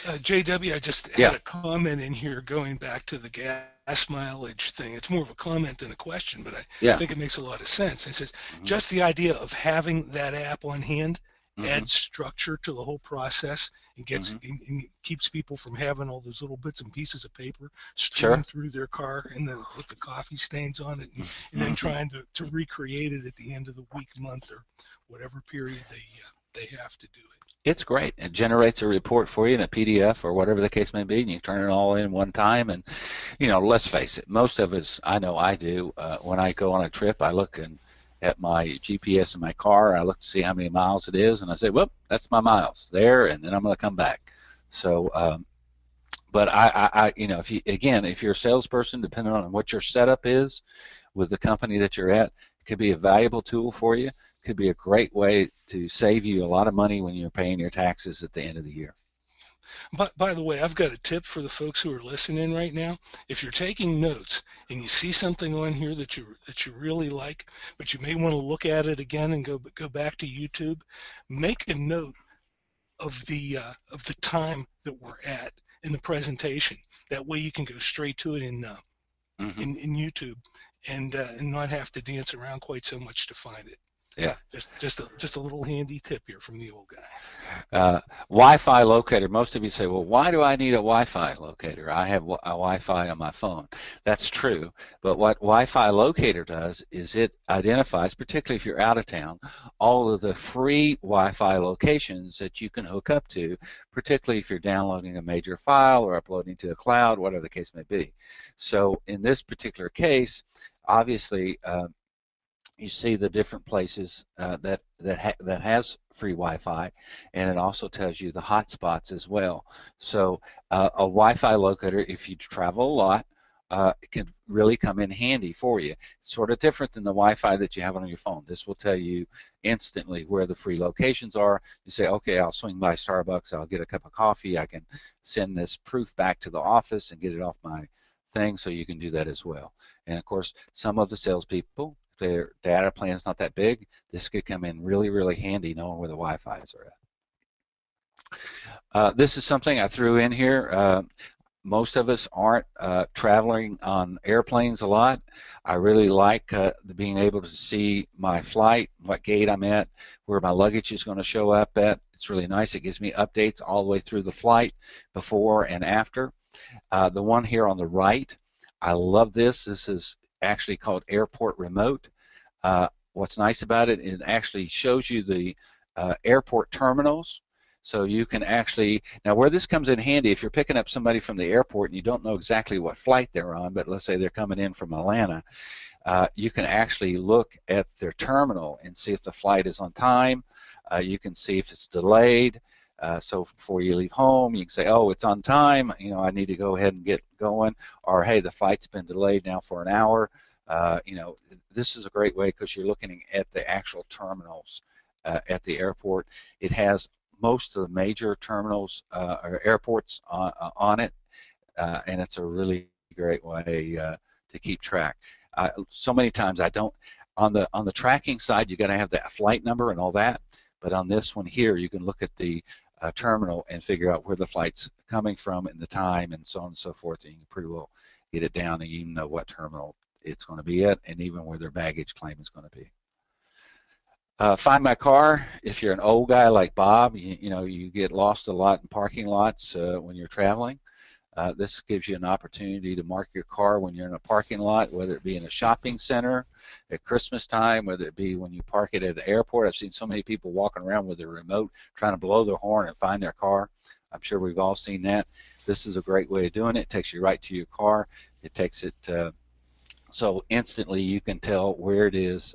JW, I just had Yeah, a comment in here going back to the gas mileage thing. It's more of a comment than a question, but I yeah. think it makes a lot of sense. It says Mm-hmm. just the idea of having that app on hand Mm-hmm. adds structure to the whole process and Mm-hmm. and keeps people from having all those little bits and pieces of paper strewn Sure. through their car and with the coffee stains on it, and then Mm-hmm. trying to recreate it at the end of the week, month, or whatever period they have to do it. It's great. It generates a report for you in a PDF or whatever the case may be, and you turn it all in one time. And let's face it, most of us, I know I do. When I go on a trip, I look at my GPS in my car. I look to see how many miles it is, and I say, "Well, that's my miles there," and then I'm going to come back. So, but if you're a salesperson, depending on what your setup is with the company that you're at, it could be a valuable tool for you. It could be a great way to save you a lot of money when you're paying your taxes at the end of the year. But by the way, I've got a tip for the folks who are listening right now. If you're taking notes and you see something on here that you really like, but you may want to look at it again and go back to YouTube, make a note of the time that we're at in the presentation. That way you can go straight to it Hmm. in YouTube and not have to dance around quite so much to find it. Yeah. Just a little handy tip here from the old guy. Uh, Wi-Fi locator. Most of you say, well, why do I need a Wi-Fi locator? I have a Wi-Fi on my phone. That's true. But what Wi-Fi locator does is it identifies, particularly if you're out of town, all of the free Wi-Fi locations that you can hook up to, particularly if you're downloading a major file or uploading to the cloud, whatever the case may be. So in this particular case, obviously, you see the different places that has free Wi-Fi, and it also tells you the hotspots as well. So a Wi-Fi locator, if you travel a lot, it can really come in handy for you. It's sort of different than the Wi-Fi that you have on your phone. This will tell you instantly where the free locations are. You say, okay, I'll swing by Starbucks, I'll get a cup of coffee, I can send this proof back to the office and get it off my thing, so you can do that as well. And of course, some of the salespeople, if their data plan is not that big, this could come in really, really handy knowing where the Wi-Fi's are at. This is something I threw in here. Most of us aren't traveling on airplanes a lot. I really like being able to see my flight, what gate I'm at, where my luggage is going to show up at. It's really nice. It gives me updates all the way through the flight, before and after. The one here on the right, I love this. This is actually called Airport Remote. What's nice about it, it actually shows you the airport terminals. So you can actually, now where this comes in handy, if you're picking up somebody from the airport and you don't know exactly what flight they're on, but let's say they're coming in from Atlanta, you can actually look at their terminal and see if the flight is on time. You can see if it's delayed. So before you leave home, you can say, oh, it's on time, I need to go ahead and get going, or hey, the flight's been delayed now for an hour. This is a great way because you're looking at the actual terminals at the airport. It has most of the major terminals or airports on it, and it's a really great way to keep track. So many times I don't, on the tracking side, you got to have that flight number and all that, but on this one here, you can look at the terminal and figure out where the flight's coming from and the time and so on and so forth, and you can pretty well get it down and you know what terminal it's going to be at and even where their baggage claim is going to be. Find my car. If you're an old guy like Bob, you get lost a lot in parking lots when you're traveling. This gives you an opportunity to mark your car when you're in a parking lot, whether it be in a shopping center at Christmas time, whether it be when you park it at the airport. I've seen so many people walking around with their remote trying to blow their horn and find their car. I'm sure we've all seen that. This is a great way of doing it. It takes you right to your car. It takes it so instantly you can tell where it is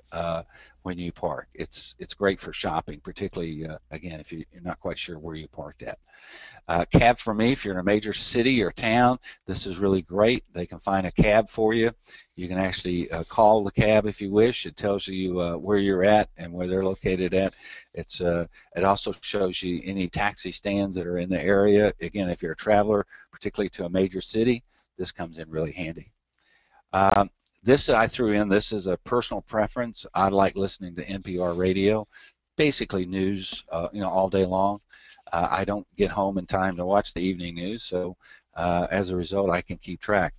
when you park. It's great for shopping, particularly again if you're not quite sure where you parked at. Cab for me, if you're in a major city or town, this is really great. They can find a cab for you. You can actually call the cab if you wish. It tells you where you're at and where they're located at. It also shows you any taxi stands that are in the area. Again, if you're a traveler, particularly to a major city, this comes in really handy. Um, this I threw in. This is a personal preference. I like listening to NPR radio, basically news, all day long. I don't get home in time to watch the evening news, so as a result, I can keep track.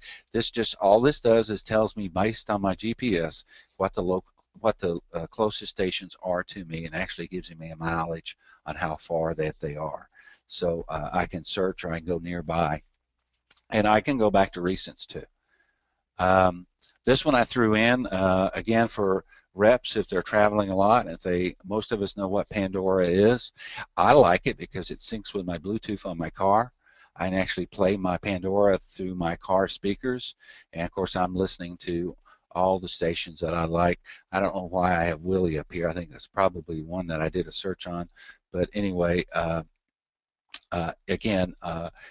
All this does is tells me based on my GPS what the closest stations are to me, and actually gives me a mileage on how far that they are. So I can search or I can go nearby, and I can go back to recents too. Um, this one I threw in again for reps if they're traveling a lot. Most of us know what Pandora is. I like it because it syncs with my Bluetooth on my car. I can actually play my Pandora through my car speakers, and of course I'm listening to all the stations that I like. I don't know why I have Willie up here. I think that's probably one that I did a search on, but anyway. Again,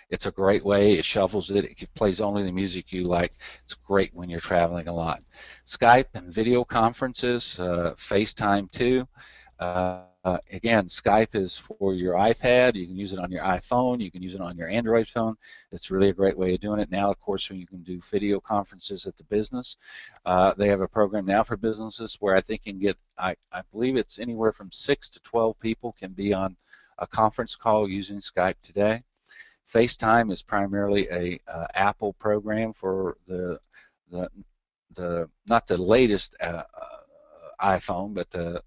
it's a great way. It shuffles it. It plays only the music you like. It's great when you're traveling a lot. Skype and video conferences, FaceTime too. Again, Skype is for your iPad. You can use it on your iPhone. You can use it on your Android phone. It's really a great way of doing it. Now, of course, when you can do video conferences at the business, they have a program now for businesses where I think you can get, I believe it's anywhere from 6 to 12 people can be on a conference call using Skype today. FaceTime is primarily a Apple program for the not the latest iPhone, but the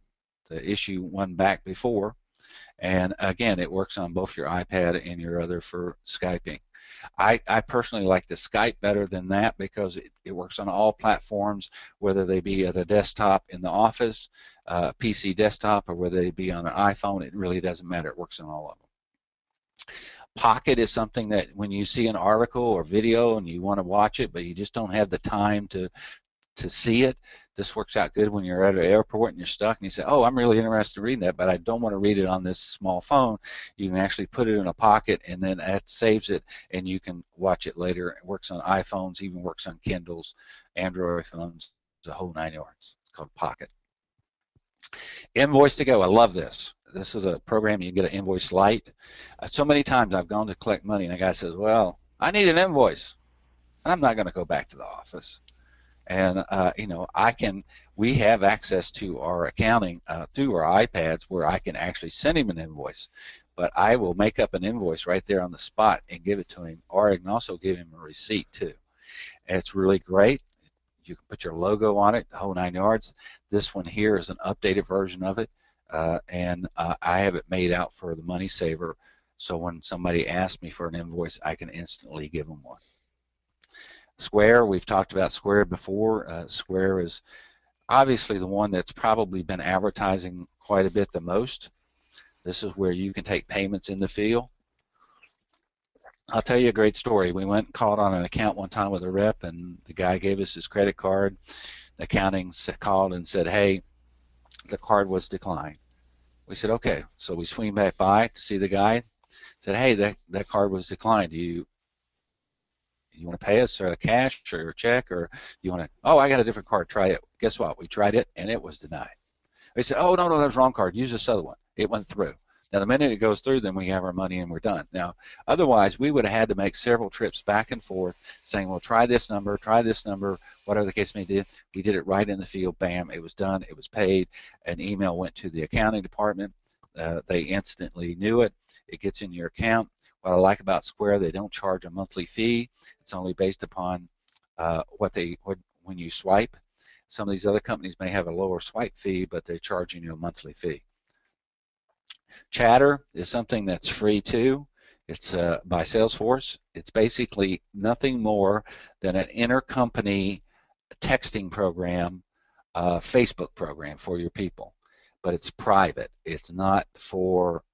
issue one back before. And again, it works on both your iPad and your other for Skyping. I personally like the Skype better than that because it works on all platforms, whether they be at a desktop in the office, PC desktop, or whether they be on an iPhone. It really doesn't matter. It works on all of them. Pocket is something that when you see an article or video and you want to watch it, but you just don't have the time to see it, this works out good when you're at an airport and you're stuck and you say, oh, I'm really interested in reading that, but I don't want to read it on this small phone. You can actually put it in a pocket, and then that saves it, and you can watch it later. It works on iPhones, even works on Kindles, Android phones, the whole 9 yards. It's called Pocket. Invoice to Go. I love this. This is a program you get an invoice light. So many times I've gone to collect money, and the guy says, well, I need an invoice, and I'm not going to go back to the office. And we have access to our accounting through our iPads where I can actually send him an invoice, but I will make up an invoice right there on the spot and give it to him, or I can also give him a receipt too. And it's really great. You can put your logo on it, the whole 9 yards. This one here is an updated version of it, and I have it made out for the money saver, so when somebody asks me for an invoice, I can instantly give them one. Square, we've talked about Square before. Square is obviously the one that's probably been advertising quite a bit the most. This is where you can take payments in the field. I'll tell you a great story. We went and called on an account one time with a rep, and the guy gave us his credit card. The accounting called and said, hey, the card was declined. We said, okay. So we swing back by to see the guy. Said, hey, that card was declined. Do you want to pay us cash or a check, or you want to, oh, I got a different card, try it. Guess what? We tried it, and it was denied. We said, oh, no, that was the wrong card. Use this other one. It went through. Now, the minute it goes through, then we have our money and we're done. Now, otherwise, we would have had to make several trips back and forth saying, well, try this number, whatever the case may be. We did it right in the field. Bam, it was done. It was paid. An email went to the accounting department. They instantly knew it. It gets in your account. What I like about Square, they don't charge a monthly fee. It's only based upon when you swipe. Some of these other companies may have a lower swipe fee, but they're charging you a monthly fee. Chatter is something that's free too. It's by Salesforce. It's basically nothing more than an intercompany texting program, Facebook program for your people. But it's private. It's not for,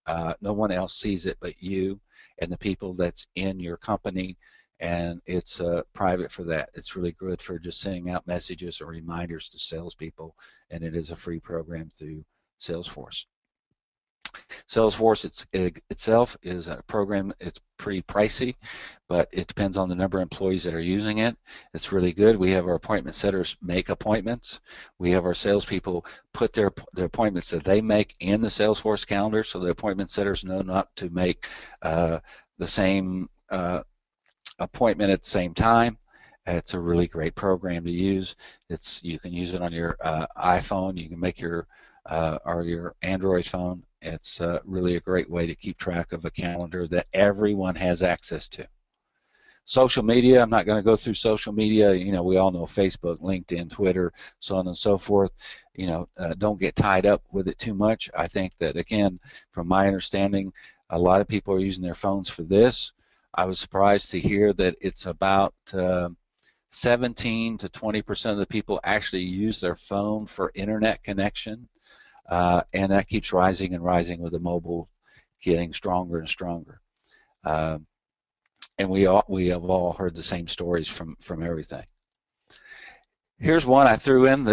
no one else sees it but you and the people that's in your company, and it's private for that. It's really good for just sending out messages or reminders to salespeople, and it is a free program through Salesforce. Salesforce itself is a program. It's pretty pricey, but it depends on the number of employees that are using it. It's really good. We have our appointment setters make appointments. We have our salespeople put their appointments that they make in the Salesforce calendar, so the appointment setters know not to make the same appointment at the same time. It's a really great program to use. You can use it on your iPhone. You can make your or your Android phone. It's really a great way to keep track of a calendar that everyone has access to. Social media, I'm not going to go through social media. You know, we all know Facebook, LinkedIn, Twitter, so on and so forth. You know, don't get tied up with it too much. I think that, again, from my understanding, a lot of people are using their phones for this. I was surprised to hear that it's about 17 to 20% of the people actually use their phone for internet connection. And that keeps rising and rising with the mobile getting stronger and stronger. And we have all heard the same stories from everything. Here's one I threw in.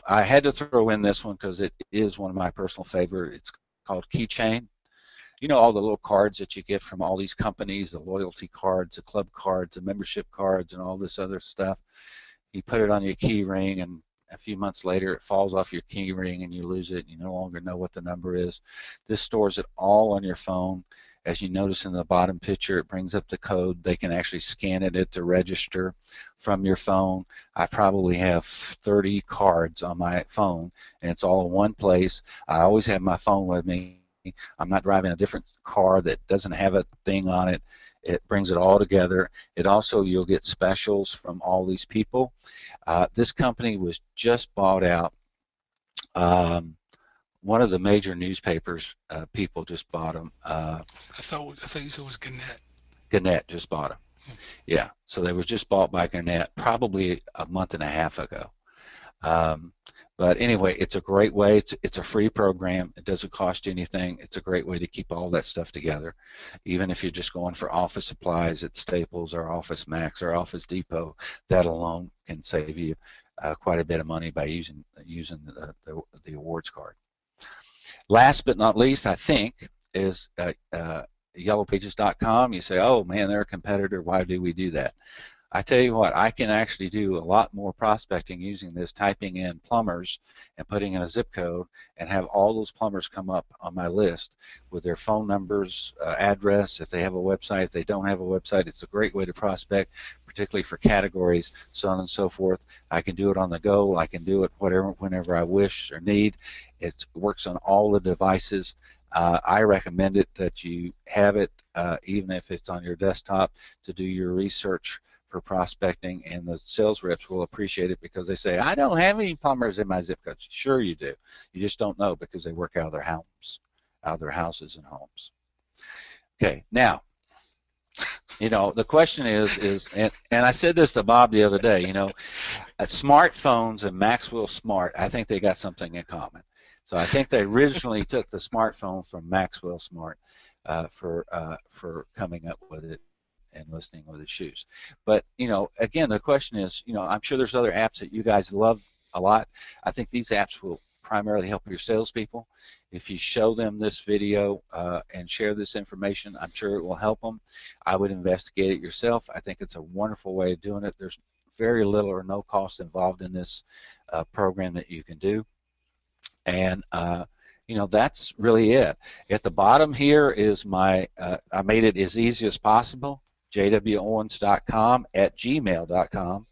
I had to throw in this one because it is one of my personal favorite. It's called Keychain. You know, all the little cards that you get from all these companies, the loyalty cards, the club cards, the membership cards, and all this other stuff. You put it on your key ring, and a few months later it falls off your key ring and you lose it. You no longer know what the number is. This stores it all on your phone. As you notice in the bottom picture, it brings up the code. They can actually scan it to register from your phone. I probably have 30 cards on my phone, and it's all in one place. I always have my phone with me. I'm not driving a different car that doesn't have a thing on it. It brings it all together. It also, you'll get specials from all these people. This company was just bought out. One of the major newspapers, people just bought them. I thought you said it was Gannett. Gannett just bought them. Yeah, so they were just bought by Gannett probably a month and a half ago. But anyway, it's a great way. It's a free program. It doesn't cost you anything. It's a great way to keep all that stuff together. Even if you're just going for office supplies at Staples or Office Max or Office Depot, that alone can save you quite a bit of money by using the awards card. Last but not least, I think, is yellowpages.com. You say, oh man, they're a competitor. Why do we do that? I tell you what, I can actually do a lot more prospecting using this, typing in plumbers and putting in a zip code, and have all those plumbers come up on my list with their phone numbers, address, if they have a website. If they don't have a website, it's a great way to prospect, particularly for categories, so on and so forth. I can do it on the go. I can do it whenever I wish or need. It works on all the devices. I recommend it that you have it, even if it's on your desktop, to do your research for prospecting, and the sales reps will appreciate it because they say, I don't have any plumbers in my zip code. Sure you do. You just don't know because they work out of their homes, out of their houses and homes. Okay, now, you know, the question is and I said this to Bob the other day, you know, smartphones and Maxwell Smart, I think they got something in common. So I think they originally took the smartphone from Maxwell Smart for coming up with it and listening with his shoes. But, you know, again, the question is, you know, I'm sure there's other apps that you guys love a lot. I think these apps will primarily help your salespeople. If you show them this video and share this information, I'm sure it will help them. I would investigate it yourself. I think it's a wonderful way of doing it. There's very little or no cost involved in this program that you can do. And you know, that's really it. At the bottom here is my, I made it as easy as possible, jwowens.com at gmail.com.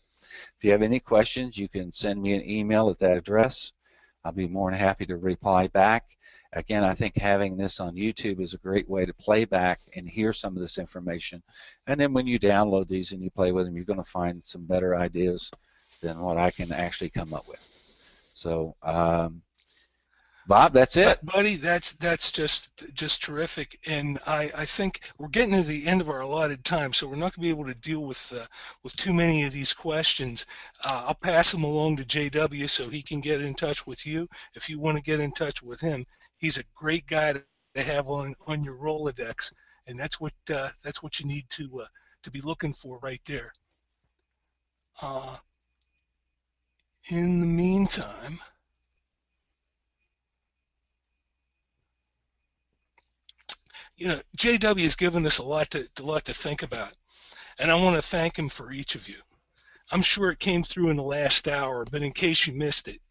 If you have any questions, you can send me an email at that address. I'll be more than happy to reply back. Again, I think having this on YouTube is a great way to play back and hear some of this information. And then when you download these and you play with them, you're going to find some better ideas than what I can actually come up with. So, Bob, that's it. Buddy, that's just terrific, and I think we're getting to the end of our allotted time, so we're not going to be able to deal with too many of these questions. I'll pass them along to JW so he can get in touch with you if you want to get in touch with him. He's a great guy to have on your Rolodex, and that's what you need to to be looking for right there. Uh, in the meantime, JW has given us a lot to think about, and I want to thank him for each of you. I'm sure it came through in the last hour, but in case you missed it,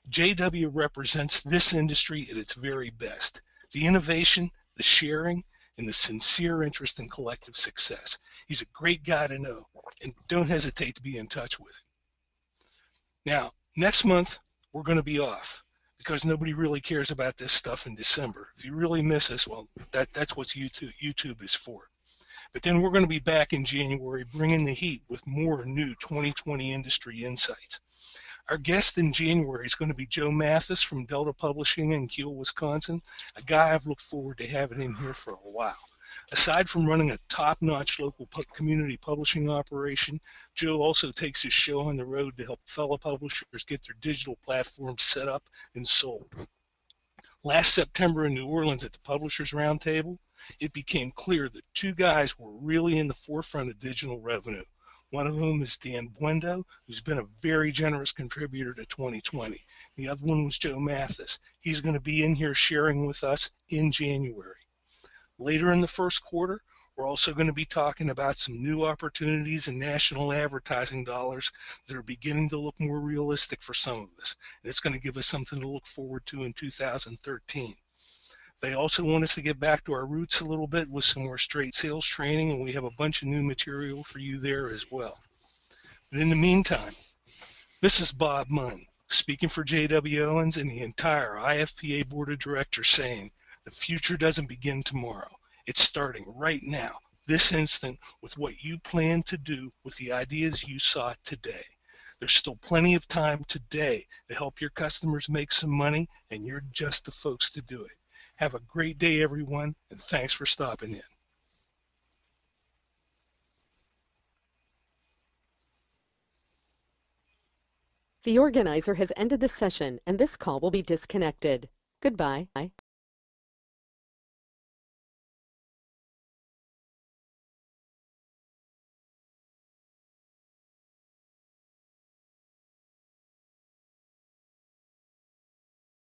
JW represents this industry at its very best. The innovation, the sharing, and the sincere interest in collective success. He's a great guy to know, and don't hesitate to be in touch with him. Now, next month, we're going to be off because nobody really cares about this stuff in December. If you really miss us, well, that's what YouTube is for. But then we're going to be back in January bringing the heat with more new 2020 industry insights. Our guest in January is going to be Joe Mathis from Delta Publishing in Kiel, Wisconsin, a guy I've looked forward to having in here for a while. Aside from running a top-notch local community publishing operation, Joe also takes his show on the road to help fellow publishers get their digital platforms set up and sold. Last September in New Orleans at the Publishers Roundtable, it became clear that two guys were really in the forefront of digital revenue. One of whom is Dan Buendo, who's been a very generous contributor to 2020. The other one was Joe Mathis. He's going to be in here sharing with us in January. Later in the first quarter, we're also going to be talking about some new opportunities in national advertising dollars that are beginning to look more realistic for some of us. And it's going to give us something to look forward to in 2013. They also want us to get back to our roots a little bit with some more straight sales training, and we have a bunch of new material for you there as well. But in the meantime, this is Bob Munn, speaking for J.W. Owens and the entire IFPA Board of Directors, saying the future doesn't begin tomorrow. It's starting right now, this instant, with what you plan to do with the ideas you saw today. There's still plenty of time today to help your customers make some money, and you're just the folks to do it. Have a great day, everyone, and thanks for stopping in. The organizer has ended the session, and this call will be disconnected. Goodbye.